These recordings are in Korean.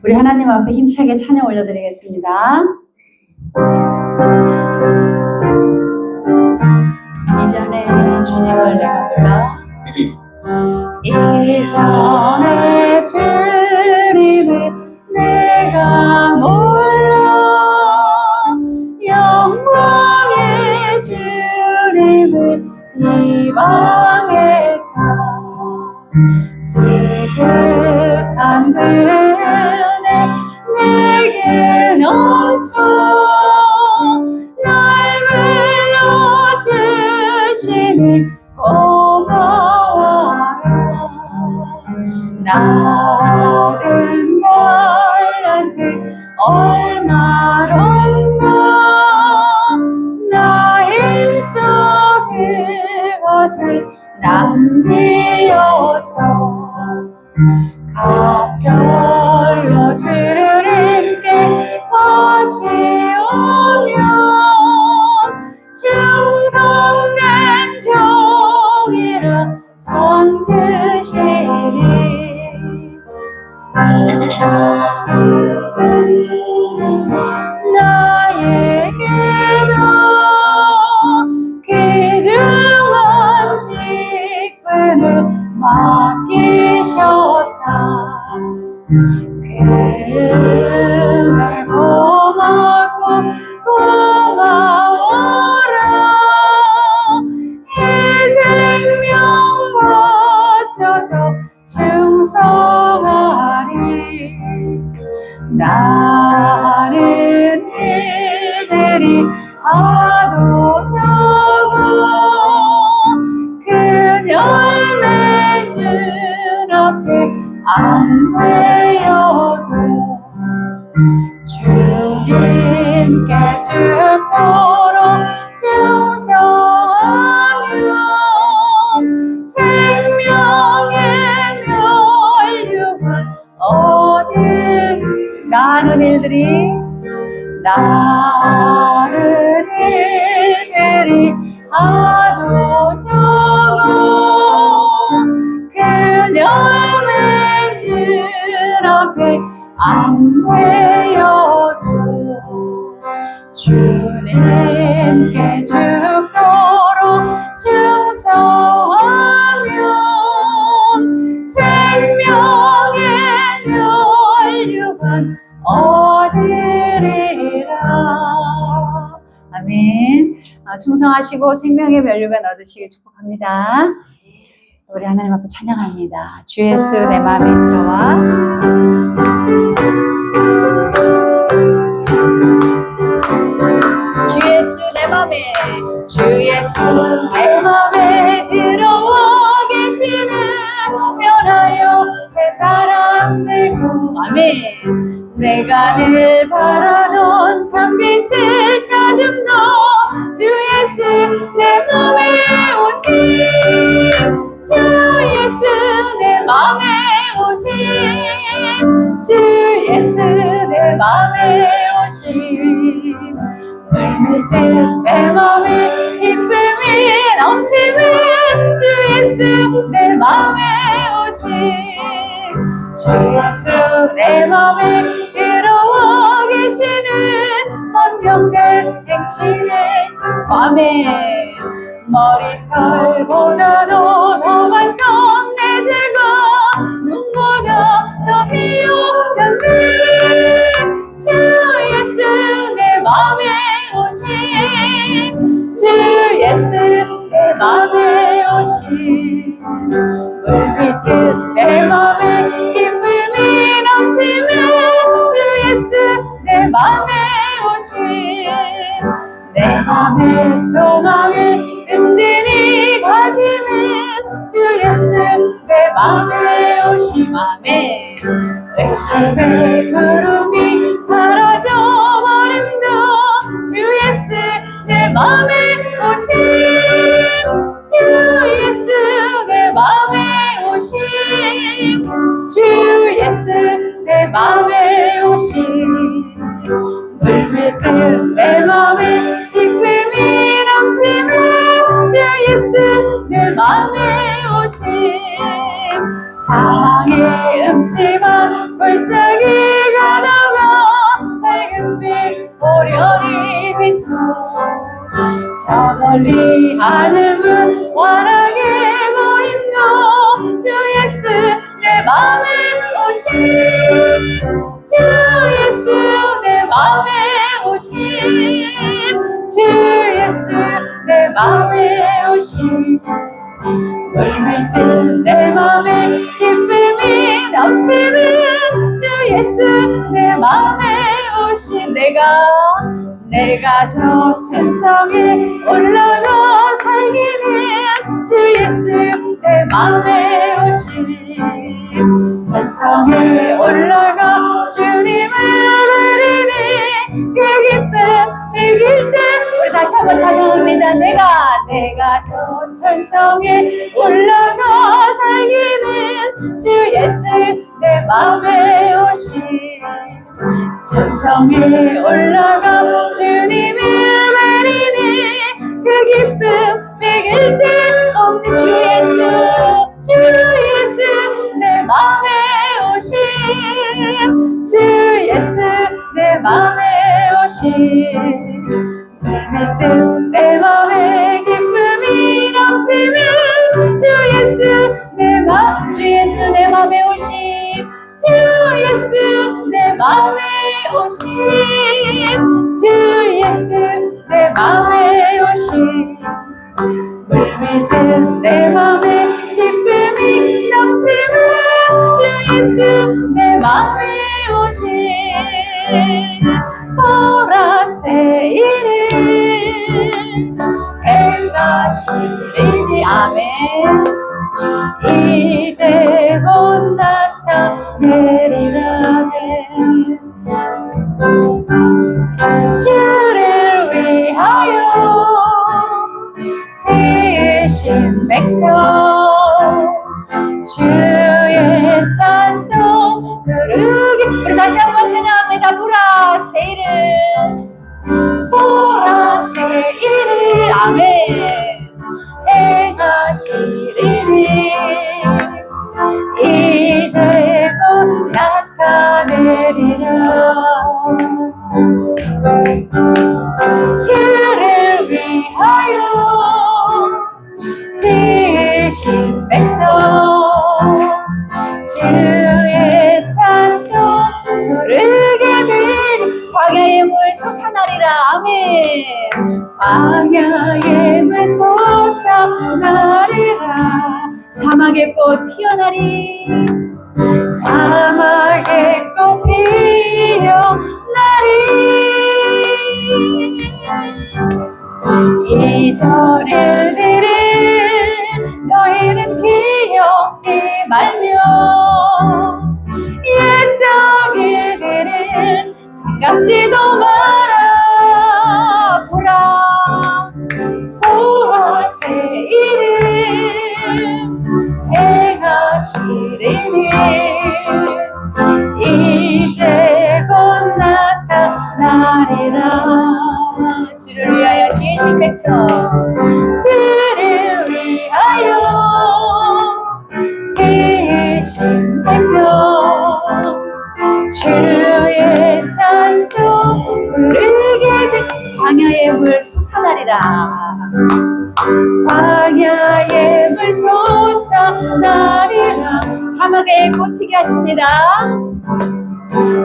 우리 하나님 앞에 힘차게 찬양 올려드리겠습니다. 이전에 주님을 내가 몰라 이전에 주님을 내가 몰라 영광의 주님을 이방했다 지극한 은혜 내게 넘쳐 날 불러주시니 고마워라 나른 달란트 얼마로나 나 힘써 그것을 남기어서 갑절로 주님께 바치오면 충성된 종이라 섬기시리 나에게도 귀중한 직분을 맡기셨다 그날 고맙고 고마워라 이 생명 바쳐서 충성하리 나는 일들이 하도 적어 그 열매 눈앞에 안 되어도 주님께 죽도록 충성하며 생명의 면류관 얻을 나는 일들이 하도 적어 그 열매 눈앞에 안 되어도 주님께 죽도록 충성하며 생명의 면류관 얻으리라. 아멘. 충성하시고 생명의 면류관 얻으시길 축복합니다. 우리 하나님 앞에 찬양합니다. 주 예수 내 마음에 들어와. 주 예수 내 마음에 들어와 계시는 변하여 새 사람 되고 아멘. 내가 늘 바라던 참빛을 찾은 너 주 예수 내 맘에 오신 주 예수 내 맘에 오신 주 예수 내 맘에 오신 물밀 듯 내 맘에 기쁨이 넘치는 주 예수 내 맘에 오신 주 예수 내 맘에 들어와 계시는 헌병된 행실의 밤에 머리털보다도 더 많던 내 죄가 눈보다 더 비옥졌네 주 예수 내 맘에 오신 주 예수 내 맘에 오신 물밀듯 내 맘에 기쁨이 넘치는 주 예수 내 맘에 오신 내 맘의 소망을 든든히 가지는 주 예수 내 맘에 오심 아멘 의심의 구름이 사라져버림도 주 예수 내 맘에 오심 주 예수 내 맘에 오심 주 예수 내 맘에 오심 물밀듯 내 맘에 기쁨이 넘치는 주 예수 내 맘에 오심 사랑의 음침한 골짜기가 저 멀리 하늘은 환하게 보임도 주 예수 내 맘에 오심 주 예수 내 맘에 오심 주 예수 내 맘에 오심 물밀듯 내 맘에 기쁨이 넘치는 주 예수 내 맘에 오심 내가 저 천성에 올라가 살기는 주 예수 내 맘에 오심 천성에 올라가 주님을 부르니 그 기쁨 이길 때 우리 다시 한번 찬양합니다. 내가 저 천성에 올라가 살기는 주 예수 내 맘에 오심 천성에 올라가 주님을 부르니 그 기쁨 이길 때 없는 주 예수 내 맘에 오심 주 예수 내 맘에 오심 물밀듯 내 맘에 기쁨이 넘치는 주 예수 내 맘에 오심 주 예수 내 맘에 오심 주 예수 내 맘에 오심 물밀듯 내 맘에 기쁨이 넘치는 주 예수 내 맘에 오심 보라새이를 해가 시리니 아멘 이제 곧 나타내리라네 주를 위하여 지으신 백성 주의 찬송 부르게 우리 다시 한번 찬양합니다. 보라새이를 아멘 해가 시리니 이제 곧 나타내리라 주를 위하여 지으신 백성 주의 찬송 부르게 되리 광야의 물 솟아나리라 아멘 광야의 물 솟아나리라 사막의 꽃 피어나리 사막의 꽃 피어나리 이전 일들을 너희는 기억지 말며 옛적 일들을 생각지도 마라 보라새이를 해가 시리니 이제 곧 나타나리라 주를 위하여 지으신 백성 주를 위하여 지으신 백성 주의 찬송 부르게 될 광야의 물 솟아나리라 광야의 물 솟아나리라 사막에 꽃 피게 하십니다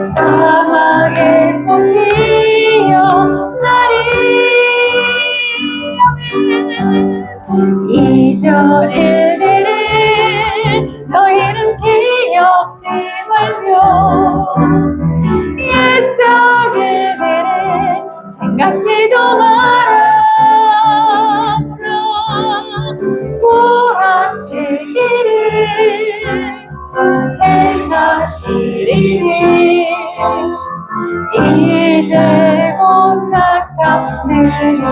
사막에 꽃 피어나리 이전 일들을 너희는 기억지 말며 옛적 일들을 생각지도 마라 보라새이를 해가 시리니 이제 곧 나타내리라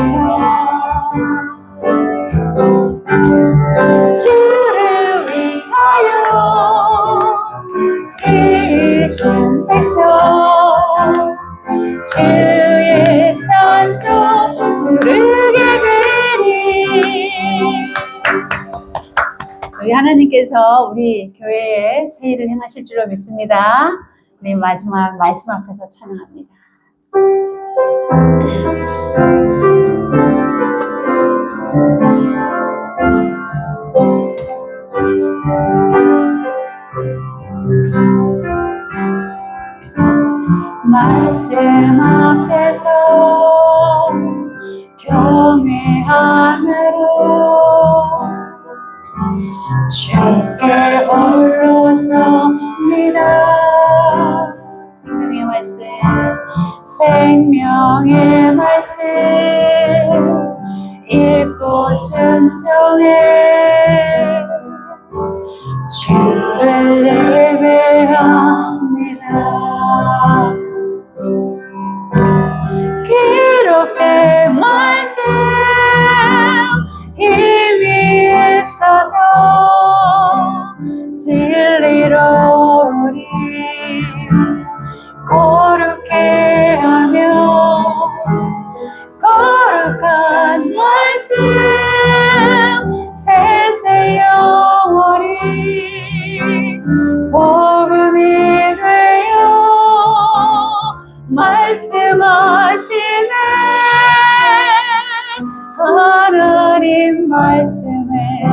주를 위하여 지으신 백성 주의 찬송 부르게 되리 우리 하나님께서 우리 교회에 새 일을 행하실 줄로 믿습니다. 우리 마지막 말씀 앞에서 찬양합니다. 말씀 앞에서 경외함으로 주께 홀로 섭니다. 생명의 말씀, 생명의 말씀 읽고 순종해 주를 예배합니다. 기록된 말씀 힘이 있어서 진리로 우리 거룩해 하며 거룩한 말씀 세세 영원히 복음이 되어 말씀하시네. 하나님 말씀에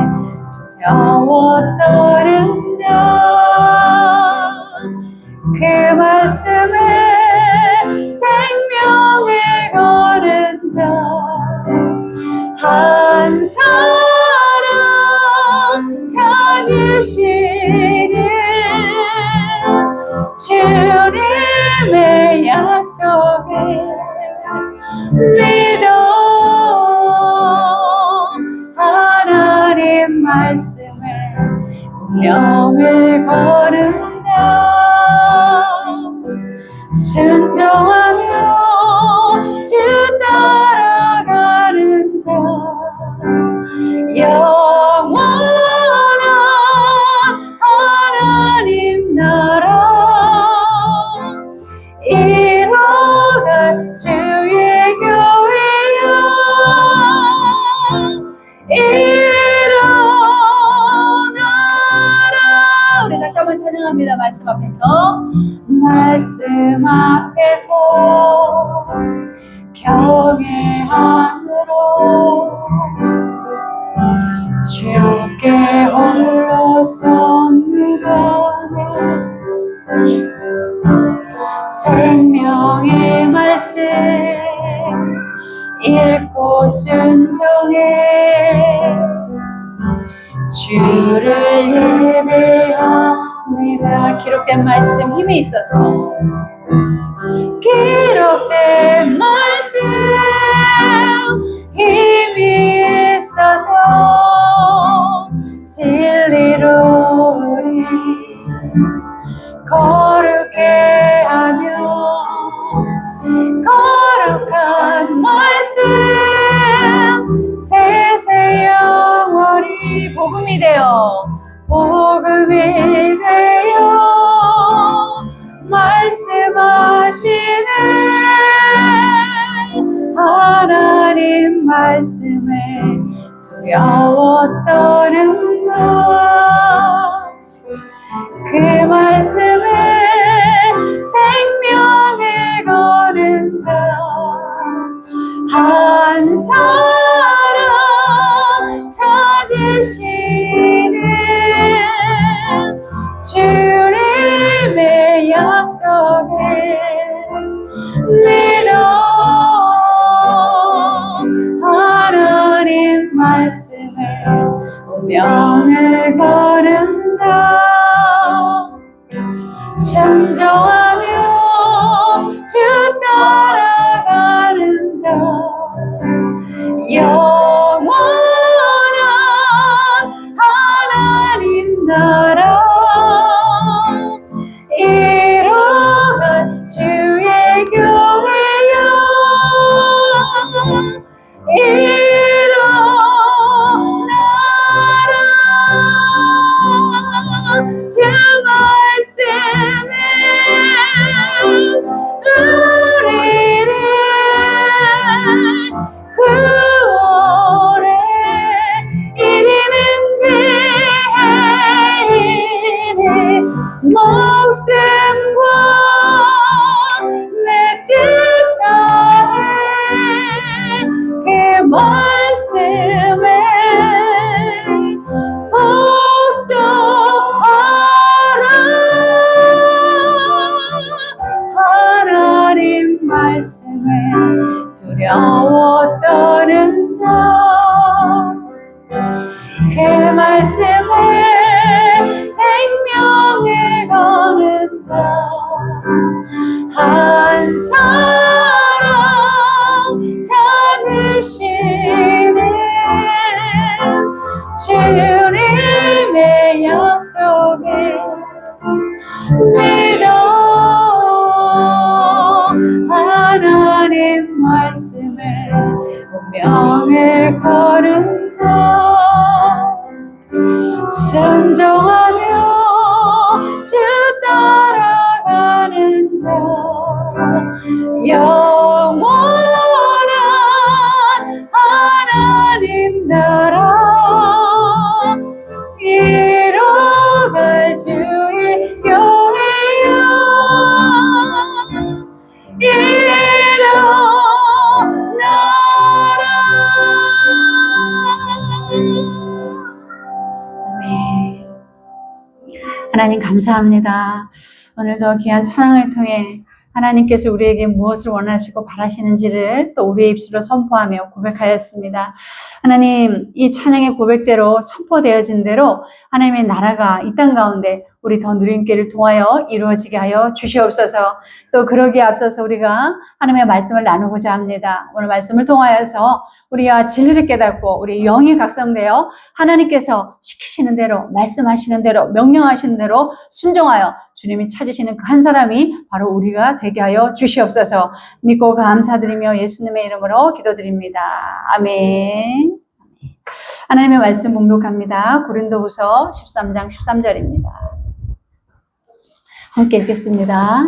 두려워 떠는 자, 그 말씀에 생명을 거는 자, 한 사람 찾으시는 주님의 약속을 믿어 하나님 말씀에 운명을 거는 자, 순종하며 주 따라가는 자, 영원한 하나님 나라 이뤄갈 주의 교회여 일어나라. 우리 다시 한번 찬양합니다. 말씀 앞에서, 말씀 앞에서 경외함으로 주께 홀로 섭니다. 생명의 말씀 읽고 순종해 주를 예배합니다. 기록된 말씀 힘이 있어서, 기록된 말씀 힘이 있어서 진리로 우리 거룩해 하며 거룩한 말씀 세세 영원히 복음이 되어 말씀하시네. 하나님 말씀에 두려워 떠는 자, 그 말씀에 생명을 거는 자, 한 사람 찾으시는 주님의 약속을 믿어 하나님 말씀을 운명을 거는 말씀에 두려워 떠는다. 그 말씀에 생명을 거는 자 한 사람 찾으시는 주님의 약속에 믿어 하나님 말씀에 운명을 걸은다. 순종하며 주 따라가는 자 영원한 하나님 나라 이뤄갈 주의 교회야 일어나라. 아멘. 하나님 감사합니다. 오늘도 귀한 찬양을 통해 하나님께서 우리에게 무엇을 원하시고 바라시는지를 또 우리의 입술로 선포하며 고백하였습니다. 하나님, 이 찬양의 고백대로 선포되어진 대로 하나님의 나라가 이 땅 가운데 우리 더 누림께를 통하여 이루어지게 하여 주시옵소서. 또 그러기에 앞서서 우리가 하나님의 말씀을 나누고자 합니다. 오늘 말씀을 통하여서 우리가 진리를 깨닫고 우리 영이 각성되어 하나님께서 시키시는 대로, 말씀하시는 대로, 명령하시는 대로 순종하여 주님이 찾으시는 그 한 사람이 바로 우리가 되게 하여 주시옵소서. 믿고 감사드리며 예수님의 이름으로 기도드립니다. 아멘. 하나님의 말씀 봉독합니다. 고린도후서 13장 13절입니다. 함께 읽겠습니다.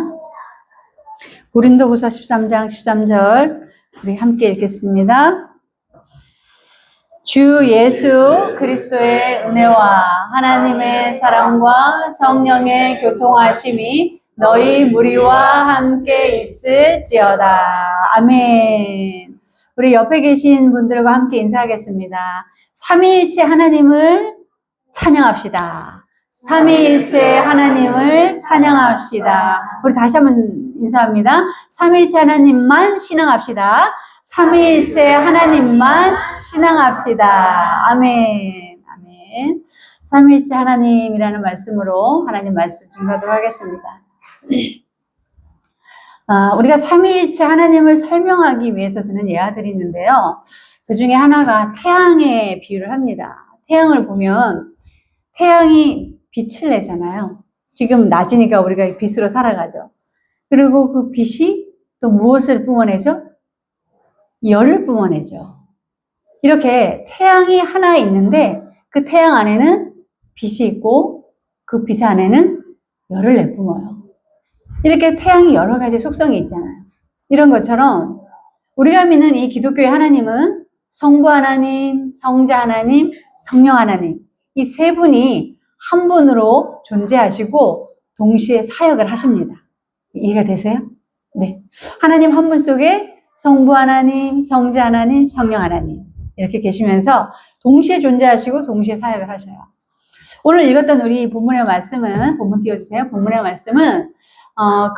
고린도후서 13장 13절 우리 함께 읽겠습니다. 주 예수 그리스도의 은혜와 하나님의 사랑과 성령의 교통하심이 너희 무리와 함께 있을지어다. 아멘. 우리 옆에 계신 분들과 함께 인사하겠습니다. 삼위일체 하나님을 찬양합시다. 삼위일체 하나님을 찬양합시다. 우리 다시 한번 인사합니다. 삼위일체 하나님만 신앙합시다. 삼위일체 하나님만 신앙합시다. 아멘. 아멘. 삼위일체 하나님이라는 말씀으로 하나님 말씀 증거하도록 하겠습니다. 우리가 삼위일체 하나님을 설명하기 위해서 드는 예화들이 있는데요. 그 중에 하나가 태양의 비유를 합니다. 태양을 보면 태양이 빛을 내잖아요. 지금 낮이니까 우리가 빛으로 살아가죠. 그리고 그 빛이 또 무엇을 뿜어내죠? 열을 뿜어내죠. 이렇게 태양이 하나 있는데 그 태양 안에는 빛이 있고 그 빛 안에는 열을 내뿜어요. 이렇게 태양이 여러 가지 속성이 있잖아요. 이런 것처럼 우리가 믿는 이 기독교의 하나님은 성부 하나님, 성자 하나님, 성령 하나님 이 세 분이 한 분으로 존재하시고 동시에 사역을 하십니다. 이해가 되세요? 네. 하나님 한 분 속에 성부 하나님, 성자 하나님, 성령 하나님 이렇게 계시면서 동시에 존재하시고 동시에 사역을 하셔요. 오늘 읽었던 우리 본문의 말씀은, 본문 띄워주세요. 본문의 말씀은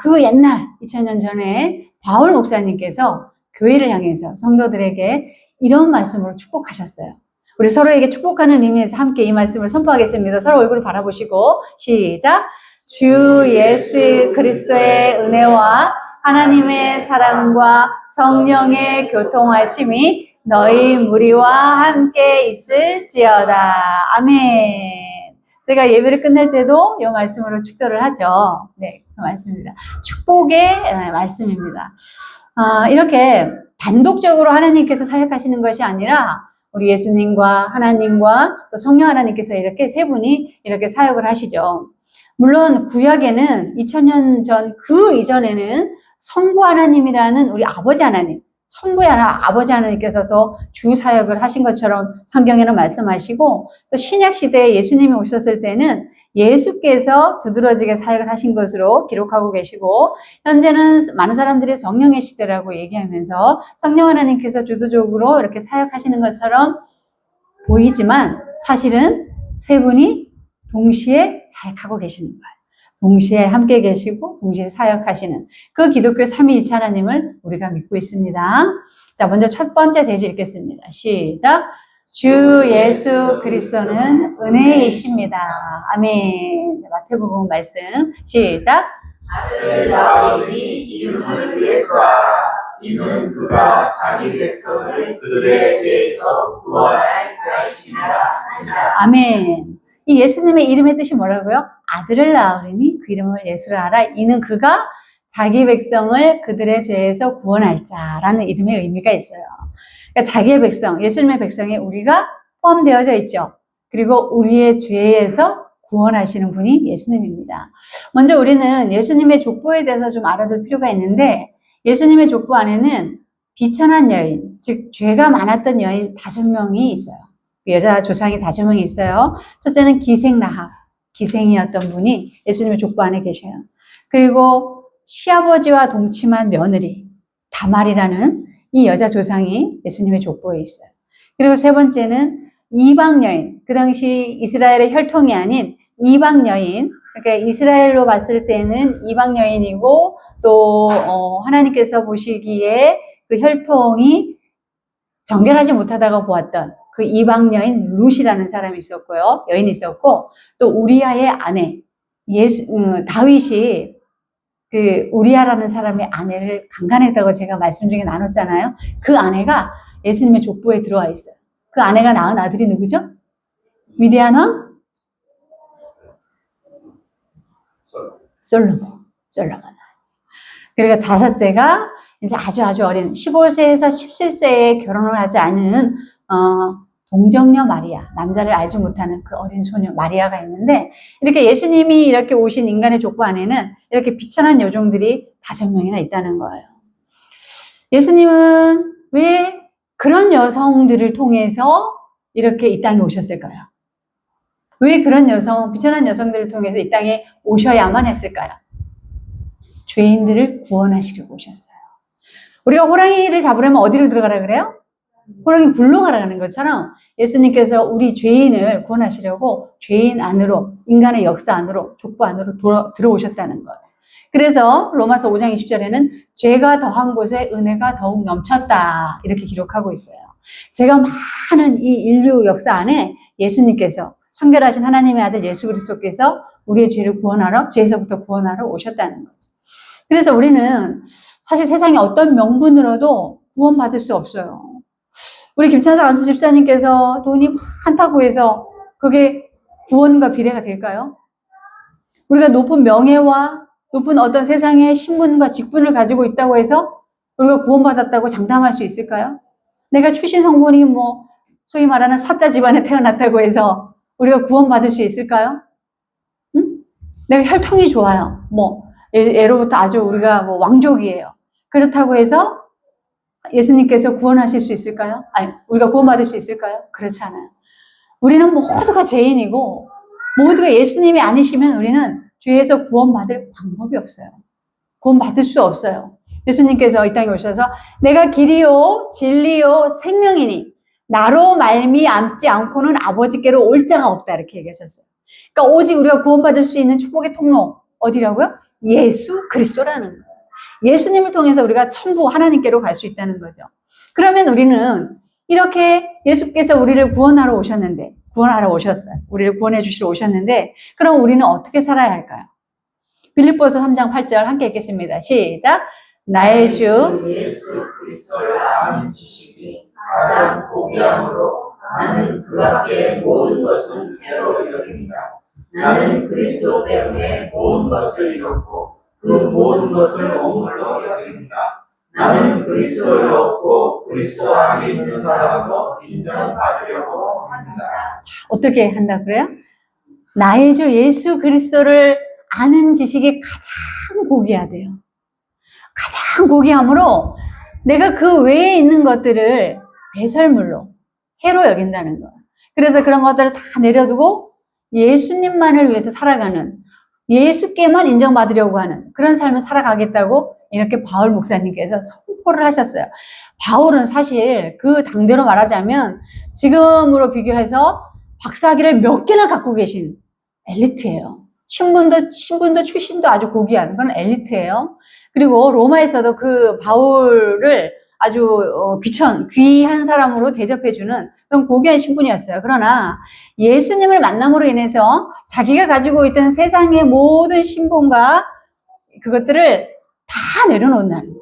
그 옛날 2000년 전에 바울 목사님께서 교회를 향해서 성도들에게 이런 말씀으로 축복하셨어요. 우리 서로에게 축복하는 의미에서 함께 이 말씀을 선포하겠습니다. 서로 얼굴을 바라보시고 시작. 주 예수 그리스도의 은혜와 하나님의 사랑과 성령의 교통하심이 너희 무리와 함께 있을지어다. 아멘. 제가 예배를 끝낼 때도 이 말씀으로 축도를 하죠. 네, 그 말씀입니다. 축복의 말씀입니다. 이렇게 단독적으로 하나님께서 사역하시는 것이 아니라 우리 예수님과 하나님과 또 성령 하나님께서 이렇게 세 분이 이렇게 사역을 하시죠. 물론 구약에는 2000년 전 그 이전에는 성부 하나님이라는 우리 아버지 하나님, 성부의 아버지 하나님께서도 주 사역을 하신 것처럼 성경에는 말씀하시고 또 신약 시대에 예수님이 오셨을 때는 예수께서 두드러지게 사역을 하신 것으로 기록하고 계시고 현재는 많은 사람들이 성령의 시대라고 얘기하면서 성령 하나님께서 주도적으로 이렇게 사역하시는 것처럼 보이지만 사실은 세 분이 동시에 사역하고 계시는 거예요. 동시에 함께 계시고 동시에 사역하시는 그 기독교 삼위일체 하나님을 우리가 믿고 있습니다. 자, 먼저 첫 번째 대지 읽겠습니다. 시작. 주 예수 그리스도는 은혜이십니다. 아멘. 마태복음 말씀 시작. 아들을 낳으니 이름을 예수하라. 이는 그가 자기 백성을 그들의 죄에서 구원할 자이시니라. 아멘. 이 예수님의 이름의 뜻이 뭐라고요? 아들을 낳으니 그 이름을 예수라 하라. 이는 그가 자기 백성을 그들의 죄에서 구원할 자라는 이름의 의미가 있어요. 그러니까 자기의 백성, 예수님의 백성에 우리가 포함되어져 있죠. 그리고 우리의 죄에서 구원하시는 분이 예수님입니다. 먼저 우리는 예수님의 족보에 대해서 좀 알아둘 필요가 있는데, 예수님의 족보 안에는 비천한 여인, 즉 죄가 많았던 여인 5명이 있어요. 여자 조상이 5명이 있어요. 첫째는 기생 라합, 기생이었던 분이 예수님의 족보 안에 계셔요. 그리고 시아버지와 동침한 며느리 다말이라는 이 여자 조상이 예수님의 족보에 있어요. 그리고 세 번째는 이방 여인, 그 당시 이스라엘의 혈통이 아닌 이방 여인, 그러니까 이스라엘로 봤을 때는 이방 여인이고 또 하나님께서 보시기에 그 혈통이 정결하지 못하다가 보았던 그 이방 여인 룻이라는 사람이 있었고요, 여인이 있었고, 또 우리아의 아내 다윗이 그 우리아라는 사람의 아내를 강간했다고 제가 말씀 중에 나눴잖아요. 그 아내가 예수님의 족보에 들어와 있어요. 그 아내가 낳은 아들이 누구죠? 위대한 왕? 솔로몬. 그리고 다섯째가 이제 아주 어린 15세에서 17세에 결혼을 하지 않은 동정녀 마리아, 남자를 알지 못하는 그 어린 소녀 마리아가 있는데, 이렇게 예수님이 이렇게 오신 인간의 족보 안에는 이렇게 비천한 여종들이 5명이나 있다는 거예요. 예수님은 왜 그런 여성들을 통해서 이렇게 이 땅에 오셨을까요? 왜 그런 비천한 여성들을 통해서 이 땅에 오셔야만 했을까요? 죄인들을 구원하시려고 오셨어요. 우리가 호랑이를 잡으려면 어디로 들어가라 그래요? 호랑이 굴로 가라는 것처럼 예수님께서 우리 죄인을 구원하시려고 죄인 안으로, 인간의 역사 안으로, 족보 안으로 들어오셨다는 거예요. 그래서 로마서 5장 20절에는 죄가 더한 곳에 은혜가 더욱 넘쳤다, 이렇게 기록하고 있어요. 죄가 많은 이 인류 역사 안에 예수님께서, 성결하신 하나님의 아들 예수 그리스도께서 우리의 죄를 구원하러, 죄에서부터 구원하러 오셨다는 거죠. 그래서 우리는 사실 세상에 어떤 명분으로도 구원받을 수 없어요. 우리 김찬석 안수 집사님께서 돈이 많다고 해서 그게 구원과 비례가 될까요? 우리가 높은 명예와 높은 어떤 세상의 신분과 직분을 가지고 있다고 해서 우리가 구원받았다고 장담할 수 있을까요? 내가 출신 성분이 소위 말하는 사자 집안에 태어났다고 해서 우리가 구원받을 수 있을까요? 응? 내가 혈통이 좋아요. 예로부터 아주 우리가 왕족이에요. 그렇다고 해서 예수님께서 구원하실 수 있을까요? 아니, 우리가 구원받을 수 있을까요? 그렇지 않아요. 우리는 모두가 죄인이고, 모두가 예수님이 아니시면 우리는 죄에서 구원받을 방법이 없어요. 구원받을 수 없어요. 예수님께서 이 땅에 오셔서 내가 길이요, 진리요, 생명이니 나로 말미암지 않고는 아버지께로 올 자가 없다, 이렇게 얘기하셨어요. 그러니까 오직 우리가 구원받을 수 있는 축복의 통로, 어디라고요? 예수 그리스도라는 거예요. 예수님을 통해서 우리가 천부 하나님께로 갈 수 있다는 거죠. 그러면 우리는 이렇게 예수께서 우리를 구원하러 오셨어요. 우리를 구원해 주시러 오셨는데, 그럼 우리는 어떻게 살아야 할까요? 빌립보서 3장 8절 함께 읽겠습니다. 시작. 나의 주 예수 그리스도를 아는 지식이 가장 고귀함으로 나는 그 밖의 모든 것은 해로울 여깁니다. 나는 그리스도 때문에 모든 것을 잃었고 그 모든 것을 오물로 여깁니다. 나는 그리스도를 얻고 그리스도 안에 있는 사람으로 인정받으려고 합니다. 어떻게 한다 그래요? 나의 주 예수 그리스도를 아는 지식이 가장 고귀하대요. 가장 고귀함으로 내가 그 외에 있는 것들을 배설물로, 해로 여긴다는 거예요. 그래서 그런 것들을 다 내려두고 예수님만을 위해서 살아가는, 예수께만 인정받으려고 하는 그런 삶을 살아가겠다고 이렇게 바울 목사님께서 선포를 하셨어요. 바울은 사실 그 당대로 말하자면 지금으로 비교해서 박사학위를 몇 개나 갖고 계신 엘리트예요. 신분도 출신도 아주 고귀한 그런 엘리트예요. 그리고 로마에서도 그 바울을 아주 귀한 사람으로 대접해주는 그런 고귀한 신분이었어요. 그러나 예수님을 만남으로 인해서 자기가 가지고 있던 세상의 모든 신분과 그것들을 다 내려놓는다는 거예요.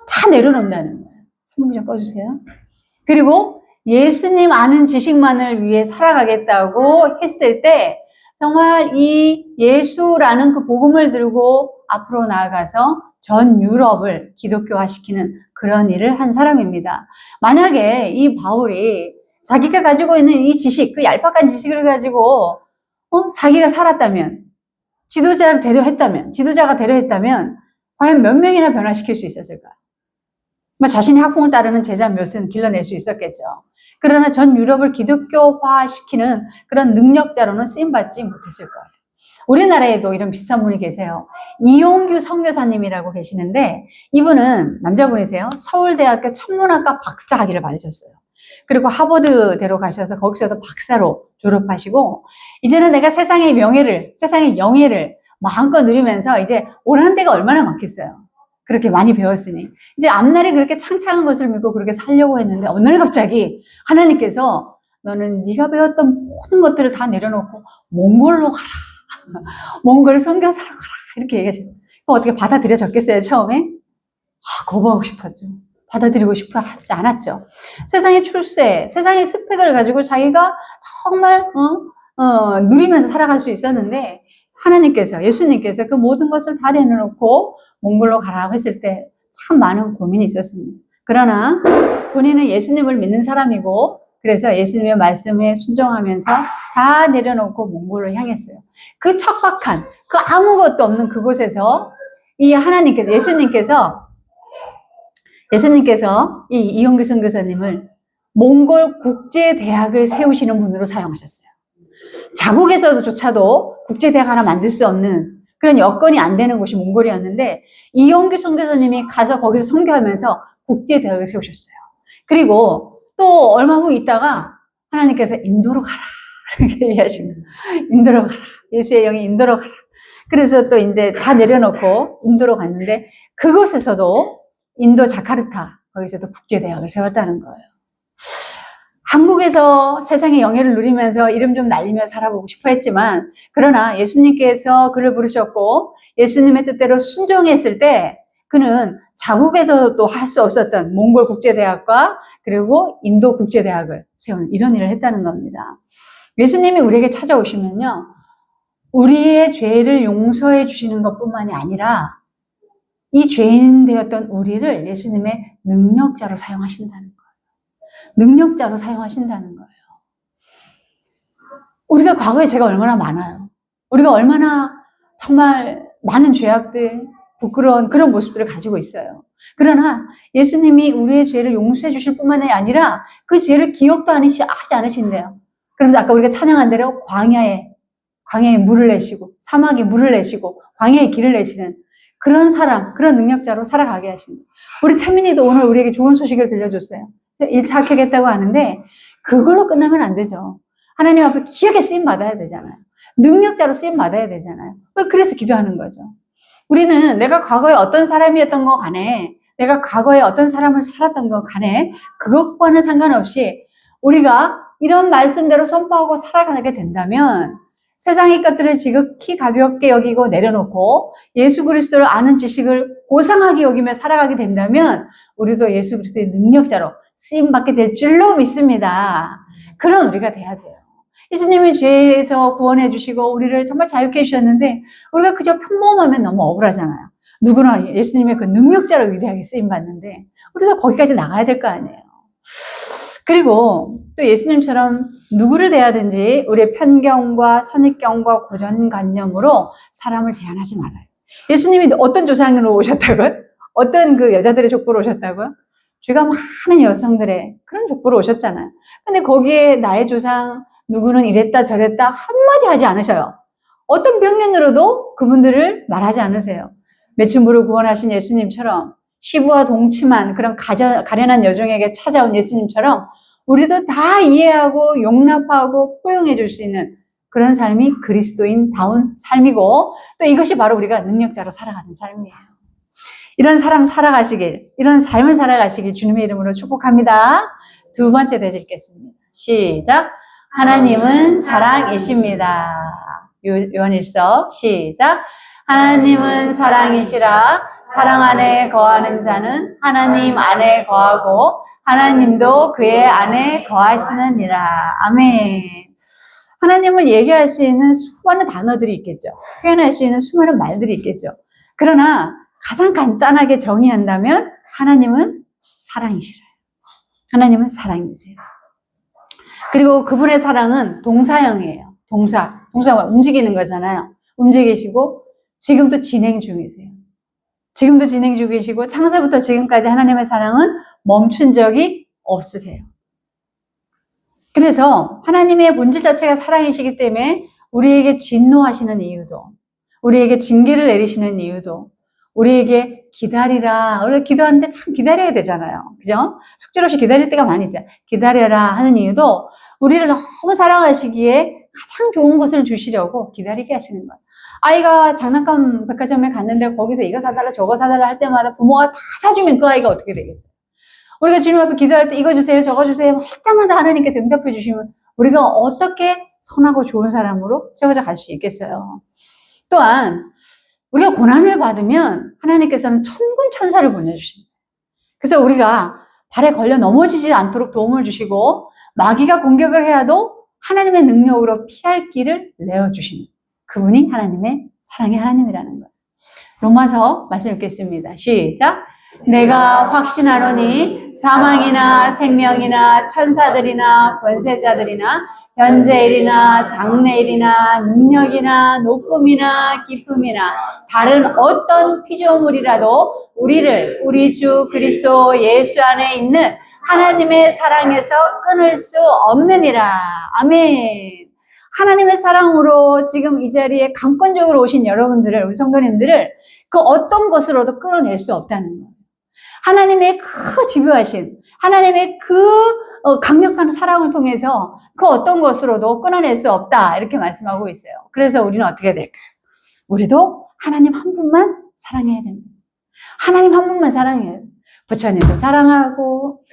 다 내려놓는다는 거예요. 선물 좀 꺼주세요. 그리고 예수님 아는 지식만을 위해 살아가겠다고 했을 때 정말 이 예수라는 그 복음을 들고 앞으로 나아가서 전 유럽을 기독교화시키는 그런 일을 한 사람입니다. 만약에 이 바울이 자기가 가지고 있는 이 지식, 그 얄팍한 지식을 가지고 자기가 살았다면, 지도자가 되려 했다면 과연 몇 명이나 변화시킬 수 있었을까요? 자신의 학풍을 따르는 제자 몇은 길러낼 수 있었겠죠. 그러나 전 유럽을 기독교화시키는 그런 능력자로는 쓰임받지 못했을 거예요. 우리나라에도 이런 비슷한 분이 계세요. 이용규 선교사님이라고 계시는데 이분은 남자분이세요. 서울대학교 천문학과 박사학위를 받으셨어요. 그리고 하버드대로 가셔서 거기서도 박사로 졸업하시고 이제는 내가 세상의 영예를 마음껏 누리면서 이제 오라는 데가 얼마나 많겠어요. 그렇게 많이 배웠으니 이제 앞날에 그렇게 창창한 것을 믿고 그렇게 살려고 했는데 어느 날 갑자기 하나님께서 너는 네가 배웠던 모든 것들을 다 내려놓고 몽골로 가라. 몽골 선교사로 가라. 이렇게 얘기하시고 어떻게 받아들여졌겠어요 처음에? 거부하고 싶었죠. 받아들이고 싶어 하지 않았죠. 세상의 출세, 세상의 스펙을 가지고 자기가 정말 누리면서 살아갈 수 있었는데 예수님께서 그 모든 것을 다 내려놓고 몽골로 가라고 했을 때 참 많은 고민이 있었습니다. 그러나 본인은 예수님을 믿는 사람이고 그래서 예수님의 말씀에 순종하면서 다 내려놓고 몽골을 향했어요. 그 척박한, 그 아무것도 없는 그곳에서 예수님께서 이 이용규 선교사님을 몽골 국제대학을 세우시는 분으로 사용하셨어요. 자국에서조차도 국제대학 하나 만들 수 없는 그런 여건이 안 되는 곳이 몽골이었는데 이용규 선교사님이 가서 거기서 선교하면서 국제대학을 세우셨어요. 그리고 또 얼마 후 있다가 하나님께서 인도로 가라 이렇게 얘기하시는 거예요. 인도로 가라. 예수의 영이 인도로 가라. 그래서 또 이제 다 내려놓고 인도로 갔는데 그곳에서도 인도 자카르타 거기서도 국제대학을 세웠다는 거예요. 한국에서 세상의 영예를 누리면서 이름 좀 날리며 살아보고 싶어 했지만 그러나 예수님께서 그를 부르셨고 예수님의 뜻대로 순종했을 때 그는 자국에서도 할 수 없었던 몽골 국제대학과 그리고 인도 국제대학을 세우는 이런 일을 했다는 겁니다. 예수님이 우리에게 찾아오시면요. 우리의 죄를 용서해 주시는 것뿐만이 아니라 이 죄인 되었던 우리를 예수님의 능력자로 사용하신다는 거예요. 능력자로 사용하신다는 거예요. 우리가 과거에 죄가 얼마나 많아요. 우리가 얼마나 정말 많은 죄악들, 부끄러운 그런 모습들을 가지고 있어요. 그러나 예수님이 우리의 죄를 용서해 주실 뿐만이 아니라 그 죄를 기억도 하지 않으신대요. 그러면서 아까 우리가 찬양한 대로 광야에 물을 내시고 사막에 물을 내시고 광야에 길을 내시는 그런 사람, 그런 능력자로 살아가게 하신다. 우리 태민이도 오늘 우리에게 좋은 소식을 들려줬어요. 1차 합격했다고 하는데 그걸로 끝나면 안 되죠. 하나님 앞에 귀하게 쓰임 받아야 되잖아요. 능력자로 쓰임 받아야 되잖아요. 그래서 기도하는 거죠. 우리는 내가 과거에 어떤 사람이었던 거 간에 내가 과거에 어떤 사람을 살았던 거 간에 그것과는 상관없이 우리가 이런 말씀대로 선포하고 살아가게 된다면 세상의 것들을 지극히 가볍게 여기고 내려놓고 예수 그리스도를 아는 지식을 고상하게 여기며 살아가게 된다면 우리도 예수 그리스도의 능력자로 쓰임받게 될 줄로 믿습니다. 그런 우리가 돼야 돼요. 예수님이 죄에서 구원해 주시고 우리를 정말 자유케 해주셨는데 우리가 그저 평범하면 너무 억울하잖아요. 누구나 예수님의 그 능력자로 위대하게 쓰임받는데 우리도 거기까지 나가야 될 거 아니에요. 그리고 또 예수님처럼 누구를 대하든지 우리의 편견과 선입견과 고정관념으로 사람을 제한하지 말아요. 예수님이 어떤 조상으로 오셨다고요? 어떤 그 여자들의 족보로 오셨다고요? 죄가 많은 여성들의 그런 족보로 오셨잖아요. 근데 거기에 나의 조상 누구는 이랬다 저랬다 한마디 하지 않으셔요. 어떤 편견으로도 그분들을 말하지 않으세요. 매춘부를 구원하신 예수님처럼 시부와 동침한 그런 가련한 여종에게 찾아온 예수님처럼 우리도 다 이해하고 용납하고 포용해 줄 수 있는 그런 삶이 그리스도인다운 삶이고 또 이것이 바로 우리가 능력자로 살아가는 삶이에요. 이런 삶을 살아가시길 주님의 이름으로 축복합니다. 두 번째 대절 읽겠습니다. 시작. 하나님은 사랑이십니다. 요한일서 시작. 하나님은 사랑이시라. 사랑 안에 거하는 자는 하나님 안에 거하고 하나님도 그의 안에 거하시느니라. 아멘. 하나님을 얘기할 수 있는 수많은 단어들이 있겠죠. 표현할 수 있는 수많은 말들이 있겠죠. 그러나 가장 간단하게 정의한다면 하나님은 사랑이시라요. 하나님은 사랑이세요. 그리고 그분의 사랑은 동사형이에요. 동사가 움직이는 거잖아요. 움직이시고 지금도 진행 중이세요. 지금도 진행 중이시고 창세부터 지금까지 하나님의 사랑은 멈춘 적이 없으세요. 그래서 하나님의 본질 자체가 사랑이시기 때문에 우리에게 진노하시는 이유도, 우리에게 징계를 내리시는 이유도, 우리에게 기다리라. 우리가 기도하는데 참 기다려야 되잖아요. 그죠? 속절없이 기다릴 때가 많이 있죠. 기다려라 하는 이유도 우리를 너무 사랑하시기에 가장 좋은 것을 주시려고 기다리게 하시는 거예요. 아이가 장난감 백화점에 갔는데 거기서 이거 사달라 저거 사달라 할 때마다 부모가 다 사주면 그 아이가 어떻게 되겠어요? 우리가 주님 앞에 기도할 때 이거 주세요 저거 주세요 할 때마다 하나님께서 응답해 주시면 우리가 어떻게 선하고 좋은 사람으로 세워져 갈 수 있겠어요? 또한 우리가 고난을 받으면 하나님께서는 천군 천사를 보내주십니다. 그래서 우리가 발에 걸려 넘어지지 않도록 도움을 주시고 마귀가 공격을 해야도 하나님의 능력으로 피할 길을 내어주시는 그분이 하나님의 사랑의 하나님이라는 거예요. 로마서 말씀 읽겠습니다. 시작. 내가 확신하노니 사망이나 생명이나 천사들이나 권세자들이나 현재일이나 장래일이나 능력이나 높음이나 깊음이나 다른 어떤 피조물이라도 우리를 우리 주 그리스도 예수 안에 있는 하나님의 사랑에서 끊을 수 없느니라. 아멘. 하나님의 사랑으로 지금 이 자리에 강권적으로 오신 여러분들을, 우리 성도님들을 그 어떤 것으로도 끊어낼 수 없다는 거예요. 하나님의 그 집요하신, 하나님의 그 강력한 사랑을 통해서 그 어떤 것으로도 끊어낼 수 없다. 이렇게 말씀하고 있어요. 그래서 우리는 어떻게 될까요? 우리도 하나님 한 분만 사랑해야 됩니다. 하나님 한 분만 사랑해요. 부처님도 사랑하고,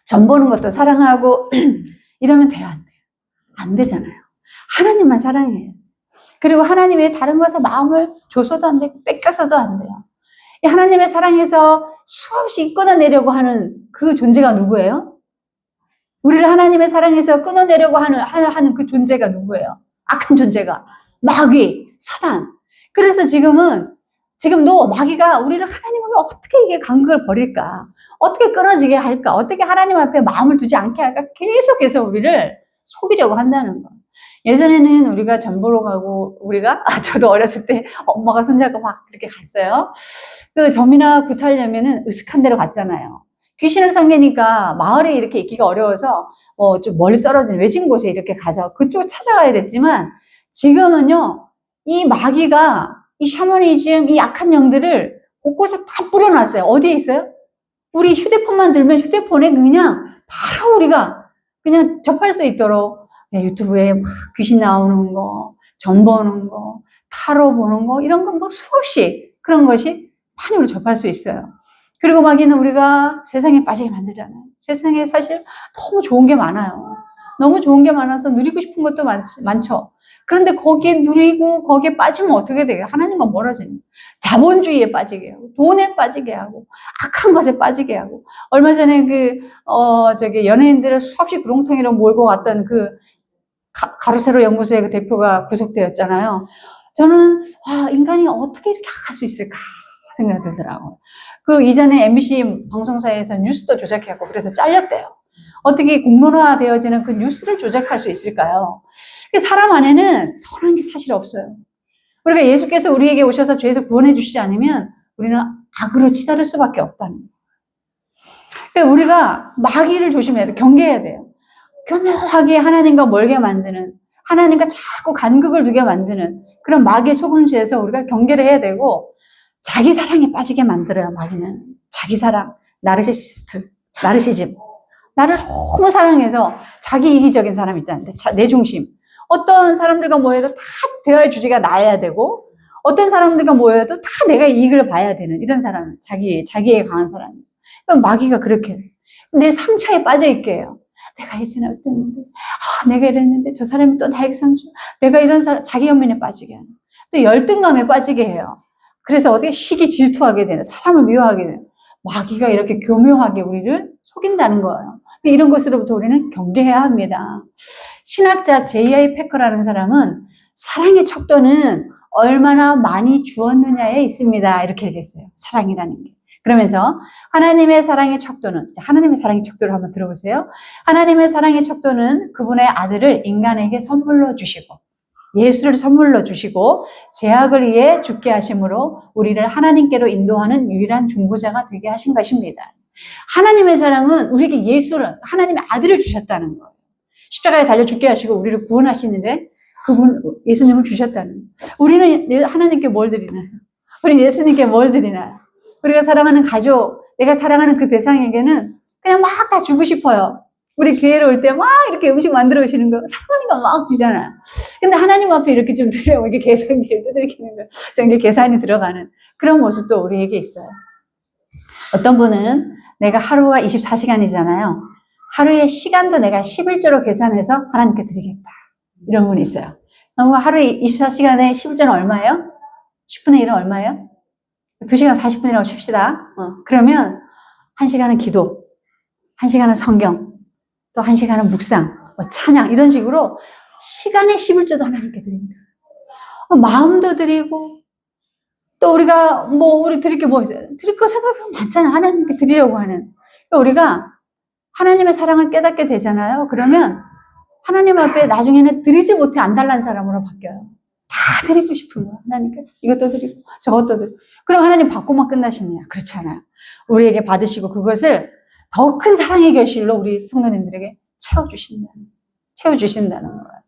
전 보는 것도 사랑하고, 이러면 돼요, 안 돼요? 안 되잖아요. 하나님만 사랑해요. 그리고 하나님의 다른 것에 마음을 줘서도 안 되고, 뺏겨서도 안 돼요. 이 하나님의 사랑에서 수없이 끊어내려고 하는 그 존재가 누구예요? 우리를 하나님의 사랑에서 끊어내려고 하는 그 존재가 누구예요? 악한 존재가. 마귀, 사단. 그래서 지금도 마귀가 우리를 하나님 앞에 어떻게 이게 간극을 버릴까? 어떻게 끊어지게 할까? 어떻게 하나님 앞에 마음을 두지 않게 할까? 계속해서 우리를 속이려고 한다는 거. 예전에는 우리가 전 보러 가고, 저도 어렸을 때 엄마가 손잡고 막 이렇게 갔어요. 그 점이나 굿하려면은 으슥한 데로 갔잖아요. 귀신을 상대니까 마을에 이렇게 있기가 어려워서, 좀 멀리 떨어진 외진 곳에 이렇게 가서 그쪽 찾아가야 됐지만, 지금은요, 이 마귀가 이 샤머니즘, 이 약한 영들을 곳곳에 다 뿌려놨어요. 어디에 있어요? 우리 휴대폰만 들면 휴대폰에 그냥 바로 우리가 그냥 접할 수 있도록 유튜브에 막 귀신 나오는 거, 전 보는 거, 타로 보는 거, 이런 거 뭐 수없이 그런 것이 많이 우리 접할 수 있어요. 그리고 마귀는 우리가 세상에 빠지게 만들잖아요. 세상에 사실 너무 좋은 게 많아요. 너무 좋은 게 많아서 누리고 싶은 것도 많죠. 그런데 거기에 누리고 거기에 빠지면 어떻게 돼요? 하나님과 멀어지는. 자본주의에 빠지게 하고, 돈에 빠지게 하고, 악한 것에 빠지게 하고. 얼마 전에 연예인들을 수없이 구렁텅이로 몰고 갔던 가로세로 연구소의 그 대표가 구속되었잖아요. 저는, 인간이 어떻게 이렇게 악할 수 있을까 생각이 들더라고요. 이전에 MBC 방송사에서 뉴스도 조작해갖고 그래서 잘렸대요. 어떻게 공론화 되어지는 그 뉴스를 조작할 수 있을까요? 사람 안에는 선한 게 사실 없어요. 우리가 예수께서 우리에게 오셔서 죄에서 구원해 주시지 않으면 우리는 악으로 치달을 수밖에 없다는 거예요. 그러니까 우리가 마귀를 조심해야 돼요. 경계해야 돼요. 교묘하게 하나님과 멀게 만드는, 하나님과 자꾸 간극을 두게 만드는 그런 마귀의 속임수에서 우리가 경계를 해야 되고, 자기 사랑에 빠지게 만들어요, 마귀는. 자기 사랑, 나르시즘. 나를 너무 사랑해서 자기 이기적인 사람 있잖아요. 내 중심. 어떤 사람들과 모여도 다 대화의 주제가 나야 되고, 어떤 사람들과 모여도 다 내가 이익을 봐야 되는 이런 사람, 자기에 강한 사람. 마귀가 그렇게 내 상처에 빠져 있게 해요. 내가 예전에 어땠는데, 내가 이랬는데, 저 사람이 또 나에게 상처, 내가 이런 사람, 자기 연민에 빠지게 하는. 또 열등감에 빠지게 해요. 그래서 어떻게 시기 질투하게 되는, 사람을 미워하게 되는. 마귀가 이렇게 교묘하게 우리를 속인다는 거예요. 이런 것으로부터 우리는 경계해야 합니다. 신학자 J.I. 패커라는 사람은 사랑의 척도는 얼마나 많이 주었느냐에 있습니다. 이렇게 얘기했어요. 사랑이라는 게. 그러면서 하나님의 사랑의 척도는, 하나님의 사랑의 척도를 한번 들어보세요. 하나님의 사랑의 척도는 그분의 아들을 인간에게 선물로 주시고, 예수를 선물로 주시고 죄악을 위해 죽게 하심으로 우리를 하나님께로 인도하는 유일한 중보자가 되게 하신 것입니다. 하나님의 사랑은 우리에게 예수를, 하나님의 아들을 주셨다는 거예요. 십자가에 달려 죽게 하시고 우리를 구원하시는데 그분 예수님을 주셨다는 거예요. 우리는 하나님께 뭘 드리나요? 우리는 예수님께 뭘 드리나요? 우리가 사랑하는 가족, 내가 사랑하는 그 대상에게는 그냥 막 다 주고 싶어요. 우리 교회로 올 때 막 이렇게 음식 만들어 오시는 거 사모니까 막 주잖아요. 근데 하나님 앞에 이렇게 좀 드려요. 이게 계산기를 두드리는 거, 좀 이게 계산이 들어가는 그런 모습도 우리에게 있어요. 어떤 분은 내가 하루가 24시간이잖아요. 하루의 시간도 내가 11조로 계산해서 하나님께 드리겠다. 이런 분이 있어요. 하루에 24시간에 11조는 얼마예요? 10분의 1은 얼마예요? 2시간 40분이라고 칩시다. 그러면 1시간은 기도, 1시간은 성경, 또 1시간은 묵상, 찬양 이런 식으로 시간의 11조도 하나님께 드립니다. 마음도 드리고 또 우리가 우리 드릴 게 뭐 있어요? 드릴 거 생각하면 많잖아요. 하나님께 드리려고 하는. 우리가 하나님의 사랑을 깨닫게 되잖아요. 그러면 하나님 앞에 나중에는 드리지 못해 안 달란 사람으로 바뀌어요. 다 드리고 싶은 거야. 하나님께 이것도 드리고 저것도 드리고. 그럼 하나님 받고만 끝나시느냐? 그렇지 않아요. 우리에게 받으시고 그것을 더 큰 사랑의 결실로 우리 성도님들에게 채워주신다는 거예요.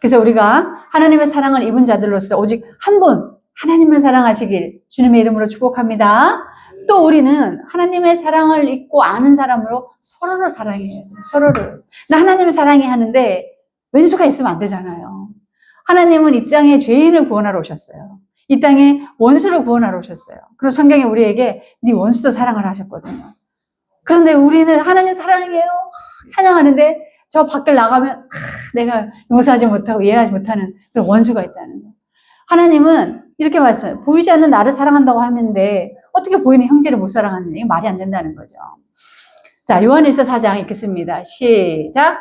그래서 우리가 하나님의 사랑을 입은 자들로서 오직 한 분, 하나님만 사랑하시길 주님의 이름으로 축복합니다. 또 우리는 하나님의 사랑을 입고 아는 사람으로 서로를 사랑해야 돼요. 서로를. 나 하나님을 사랑해 하는데 왼수가 있으면 안 되잖아요. 하나님은 이 땅에 죄인을 구원하러 오셨어요. 이 땅에 원수를 구원하러 오셨어요. 그리고 성경에 우리에게 네 원수도 사랑을 하셨거든요. 그런데 우리는 하나님 사랑해요. 찬양하는데 저 밖을 나가면 내가 용서하지 못하고 이해하지 못하는 그런 원수가 있다는 거예요. 하나님은 이렇게 말씀해요. 보이지 않는 나를 사랑한다고 하는데 어떻게 보이는 형제를 못 사랑하느냐. 이게 말이 안 된다는 거죠. 자, 요한일서 4장 읽겠습니다. 시작.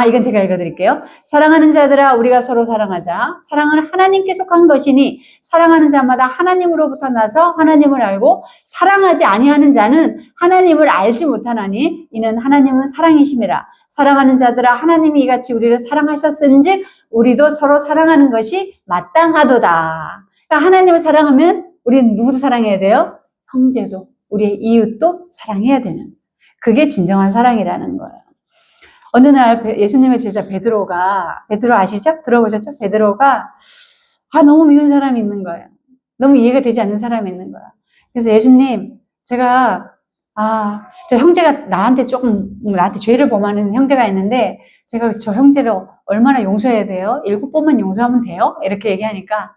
이건 제가 읽어드릴게요. 사랑하는 자들아 우리가 서로 사랑하자. 사랑은 하나님께 속한 것이니 사랑하는 자마다 하나님으로부터 나서 하나님을 알고 사랑하지 아니하는 자는 하나님을 알지 못하나니 이는 하나님은 사랑이심이라. 사랑하는 자들아 하나님이 이같이 우리를 사랑하셨은즉 우리도 서로 사랑하는 것이 마땅하도다. 그러니까 하나님을 사랑하면 우리는 누구도 사랑해야 돼요? 형제도 우리의 이웃도 사랑해야 되는. 그게 진정한 사랑이라는 거예요. 어느 날 예수님의 제자 베드로 아시죠? 들어보셨죠? 베드로가 너무 미운 사람이 있는 거예요. 너무 이해가 되지 않는 사람이 있는 거야. 그래서 예수님, 제가 저 형제가 나한테 죄를 범하는 형제가 있는데 제가 저 형제를 얼마나 용서해야 돼요? 7번만 용서하면 돼요? 이렇게 얘기하니까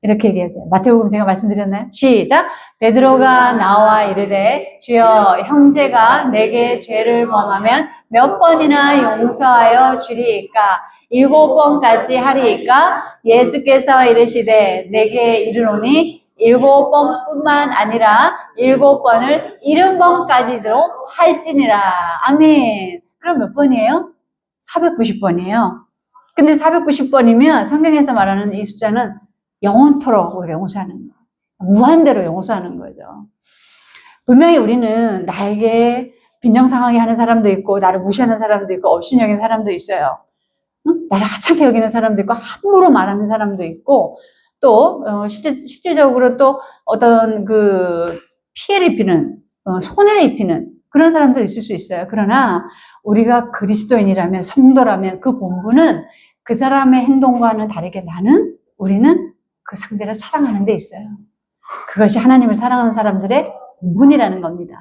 이렇게 얘기하세요. 마태복음 제가 말씀드렸나요? 시작. 베드로가 나와 이르되 주여 형제가 내게 죄를 범하면 몇 번이나 용서하여 주리이까? 7번까지 하리이까? 예수께서 이르시되 내게 이르노니 7번뿐만 아니라 7번을 70번까지도 할지니라. 아멘. 그럼 몇 번이에요? 490번이에요. 근데 490번이면 성경에서 말하는 이 숫자는 영원토록 용서하는 거예요. 무한대로 용서하는 거죠. 분명히 우리는 나에게 빈정상하게 하는 사람도 있고 나를 무시하는 사람도 있고 업신여기는 사람도 있어요. 나를 하찮게 여기는 사람도 있고 함부로 말하는 사람도 있고 또 실질적으로 또 어떤 그 피해를 입히는 손해를 입히는 그런 사람도 있을 수 있어요. 그러나 우리가 그리스도인이라면 성도라면 그 본분은 그 사람의 행동과는 다르게 우리는 그 상대를 사랑하는 데 있어요. 그것이 하나님을 사랑하는 사람들의 본분이라는 겁니다.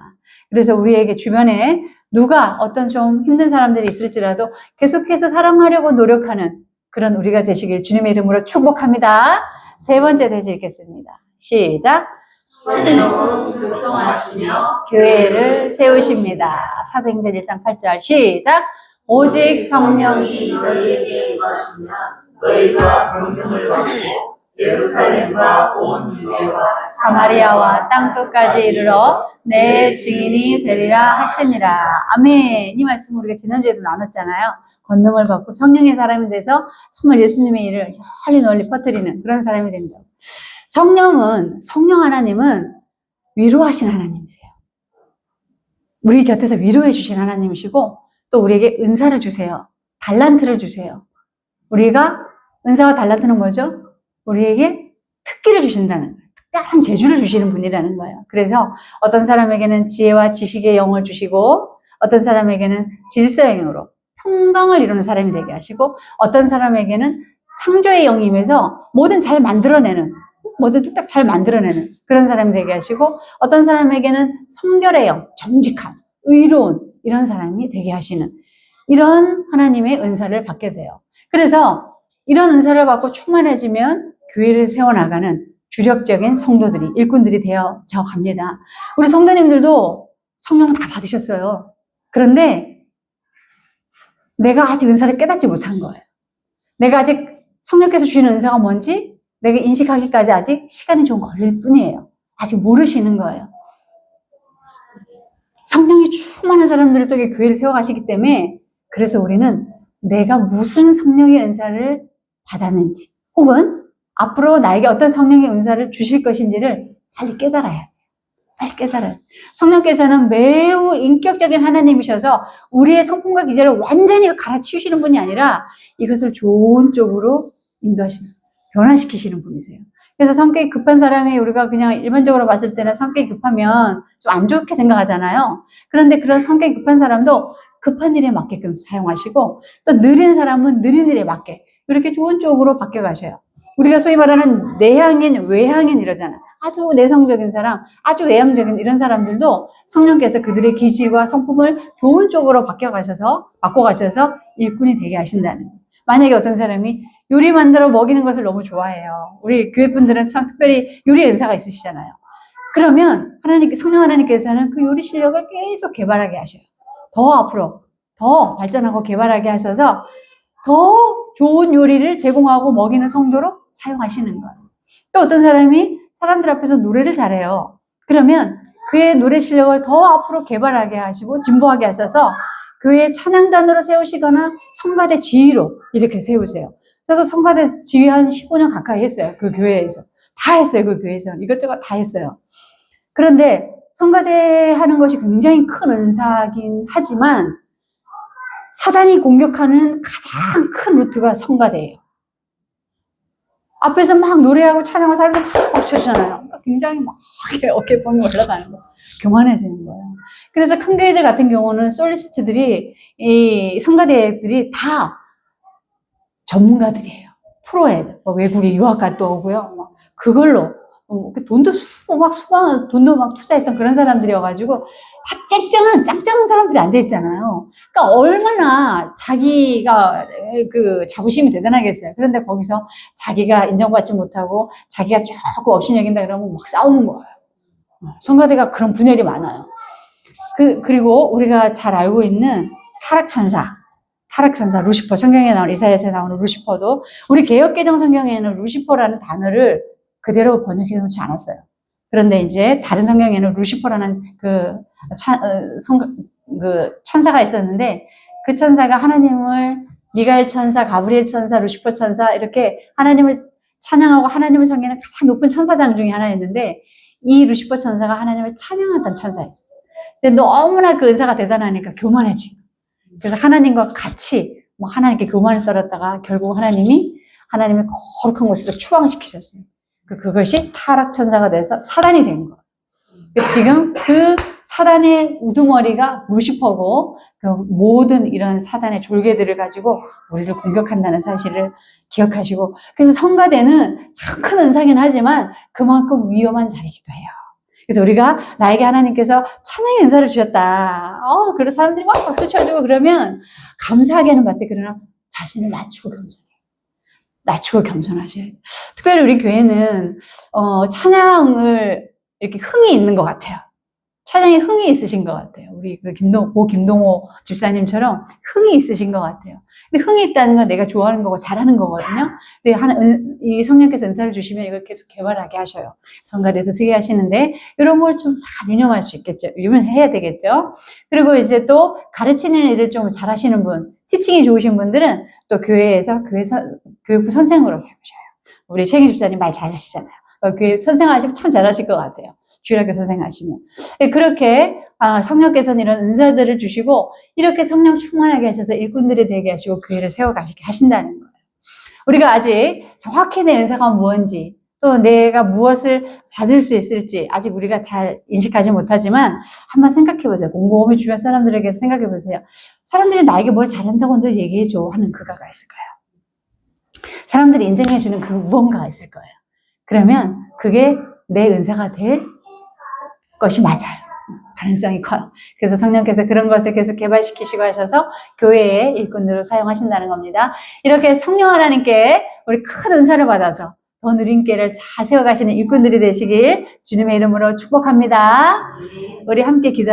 그래서 우리에게 주변에 누가 어떤 좀 힘든 사람들이 있을지라도 계속해서 사랑하려고 노력하는 그런 우리가 되시길 주님의 이름으로 축복합니다. 세 번째 대지 읽겠습니다. 시작. 성령은 교통하시며 교회를 세우십니다. 사도행전 1장 8절 시작. 오직 성령이 너희에게 임하시면 너희가 권능을 받고 예루살렘과 온 유대와 사마리아와 땅끝까지 이르러 내 증인이 되리라 하시니라. 아멘. 이 말씀 우리가 지난주에도 나눴잖아요. 권능을 받고 성령의 사람이 돼서 정말 예수님의 일을 널리 퍼뜨리는 그런 사람이 된다. 성령 하나님은 위로하신 하나님이세요. 우리 곁에서 위로해 주신 하나님이시고 또 우리에게 은사를 주세요. 달란트를 주세요. 우리가 은사와 달란트는 뭐죠? 우리에게 특기를 주신다는 거예요. 특별한 재주를 주시는 분이라는 거예요. 그래서 어떤 사람에게는 지혜와 지식의 영을 주시고 어떤 사람에게는 질서의 영으로 평강을 이루는 사람이 되게 하시고 어떤 사람에게는 창조의 영이 임해서 뭐든 잘 만들어내는 뭐든 뚝딱 잘 만들어내는 그런 사람이 되게 하시고 어떤 사람에게는 성결의 영, 정직함, 의로운 이런 사람이 되게 하시는 이런 하나님의 은사를 받게 돼요. 그래서 이런 은사를 받고 충만해지면 교회를 세워나가는 주력적인 성도들이, 일꾼들이 되어져 갑니다. 우리 성도님들도 성령을 다 받으셨어요. 그런데 내가 아직 은사를 깨닫지 못한 거예요. 내가 아직 성령께서 주시는 은사가 뭔지 내가 인식하기까지 아직 시간이 좀 걸릴 뿐이에요. 아직 모르시는 거예요. 성령이 충만한 사람들을 또 교회를 세워가시기 때문에 그래서 우리는 내가 무슨 성령의 은사를 받았는지 혹은 앞으로 나에게 어떤 성령의 은사를 주실 것인지를 빨리 깨달아야 돼요. 빨리 깨달아요. 성령께서는 매우 인격적인 하나님이셔서 우리의 성품과 기질을 완전히 갈아치우시는 분이 아니라 이것을 좋은 쪽으로 인도하시는, 변화시키시는 분이세요. 그래서 성격이 급한 사람이 우리가 그냥 일반적으로 봤을 때는 성격이 급하면 좀 안 좋게 생각하잖아요. 그런데 그런 성격이 급한 사람도 급한 일에 맞게끔 사용하시고 또 느린 사람은 느린 일에 맞게 이렇게 좋은 쪽으로 바뀌어가셔요. 우리가 소위 말하는 내향인, 외향인 이러잖아요. 아주 내성적인 사람, 아주 외향적인 이런 사람들도 성령께서 그들의 기질과 성품을 좋은 쪽으로 바꿔가셔서 일꾼이 되게 하신다는 거예요. 만약에 어떤 사람이 요리 만들어 먹이는 것을 너무 좋아해요. 우리 교회분들은 참 특별히 요리 은사가 있으시잖아요. 그러면 성령 하나님께서는 그 요리 실력을 계속 개발하게 하셔요. 더 앞으로, 더 발전하고 개발하게 하셔서 더 좋은 요리를 제공하고 먹이는 성도로 사용하시는 거예요. 또 어떤 사람이 사람들 앞에서 노래를 잘해요. 그러면 그의 노래 실력을 더 앞으로 개발하게 하시고 진보하게 하셔서 교회 찬양단으로 세우시거나 성가대 지휘로 이렇게 세우세요. 그래서 성가대 지휘 한 15년 가까이 했어요. 그 교회에서. 다 했어요. 그 교회에서. 이것저것 다 했어요. 그런데 성가대 하는 것이 굉장히 큰 은사긴 하지만 사단이 공격하는 가장 큰 루트가 성가대예요. 앞에서 막 노래하고 찬양하고 사람들 막 박쳐주잖아요. 그러니까 굉장히 막 어깨뽕이 올라가는 거예요. 교만해지는 거예요. 그래서 큰 교회들 같은 경우는 솔리스트들이, 이 성가대들이 다 전문가들이에요. 프로예요. 외국에 유학 갔다 오고요. 막 그걸로 돈도 돈도 막 투자했던 그런 사람들이어가지고 다 짱짱한 사람들이 앉아있잖아요. 그러니까 얼마나 자기가 그 자부심이 대단하겠어요. 그런데 거기서 자기가 인정받지 못하고 자기가 조금 업신여긴다 그러면 막 싸우는 거예요. 성가대가 그런 분열이 많아요. 그리고 우리가 잘 알고 있는 타락천사 루시퍼, 성경에 나오는 이사야서에 나오는 루시퍼도 우리 개역개정 성경에는 루시퍼라는 단어를 그대로 번역해 놓지 않았어요. 그런데 이제 다른 성경에는 루시퍼라는 그 천사가 있었는데 그 천사가 하나님을 미가엘 천사, 가브리엘 천사, 루시퍼 천사 이렇게 하나님을 찬양하고 하나님을 섬기는 가장 높은 천사장 중에 하나였는데 이 루시퍼 천사가 하나님을 찬양하던 천사였어요. 근데 너무나 그 은사가 대단하니까 교만해진 거예요. 그래서 하나님과 같이 하나님께 교만을 떨었다가 결국 하나님의 거룩한 곳에서 추방시키셨어요. 그것이 타락천사가 돼서 사단이 된 거예요. 지금 그 사단의 우두머리가 루시퍼고 그 모든 이런 사단의 졸개들을 가지고 우리를 공격한다는 사실을 기억하시고 그래서 성가대는 참 큰 은사긴 하지만 그만큼 위험한 자리이기도 해요. 그래서 우리가 나에게 하나님께서 찬양의 은사를 주셨다. 그래서 사람들이 막 박수 쳐주고 그러면 감사하게는 맞대. 그러나 자신을 낮추고 겸손해. 낮추고 겸손하셔야 돼요. 특별히 우리 교회는 찬양을 이렇게 흥이 있는 것 같아요. 찬양에 흥이 있으신 것 같아요. 우리 김동호 집사님처럼 흥이 있으신 것 같아요. 근데 흥이 있다는 건 내가 좋아하는 거고 잘하는 거거든요. 근데 이 성령께서 은사를 주시면 이걸 계속 개발하게 하셔요. 성가대도 쓰게 하시는데 이런 걸 좀 잘 유념할 수 있겠죠. 유념해야 되겠죠. 그리고 이제 또 가르치는 일을 좀 잘하시는 분, 티칭이 좋으신 분들은 또 교회에서 교육부 선생으로 해보셔요. 우리 최기 집사님 말 잘하시잖아요. 교회 선생하시면 참 잘하실 것 같아요. 주일학교 선생하시면. 그렇게 성령께서는 이런 은사들을 주시고 이렇게 성령 충만하게 하셔서 일꾼들이 되게 하시고 교회를 세워가시게 하신다는 거예요. 우리가 아직 정확히 내 은사가 뭔지 또 내가 무엇을 받을 수 있을지 아직 우리가 잘 인식하지 못하지만 한번 생각해 보세요. 곰곰이 주변 사람들에게 생각해 보세요. 사람들이 나에게 뭘 잘한다고 늘 얘기해줘 하는 그가가 있을 거예요. 사람들이 인정해주는 그 무언가가 있을 거예요. 그러면 그게 내 은사가 될 것이 맞아요. 가능성이 커요. 그래서 성령께서 그런 것을 계속 개발시키시고 하셔서 교회의 일꾼으로 사용하신다는 겁니다. 이렇게 성령 하나님께 우리 큰 은사를 받아서 더 느린 길을 잘 세워가시는 일꾼들이 되시길 주님의 이름으로 축복합니다. 우리 함께 기도합니다.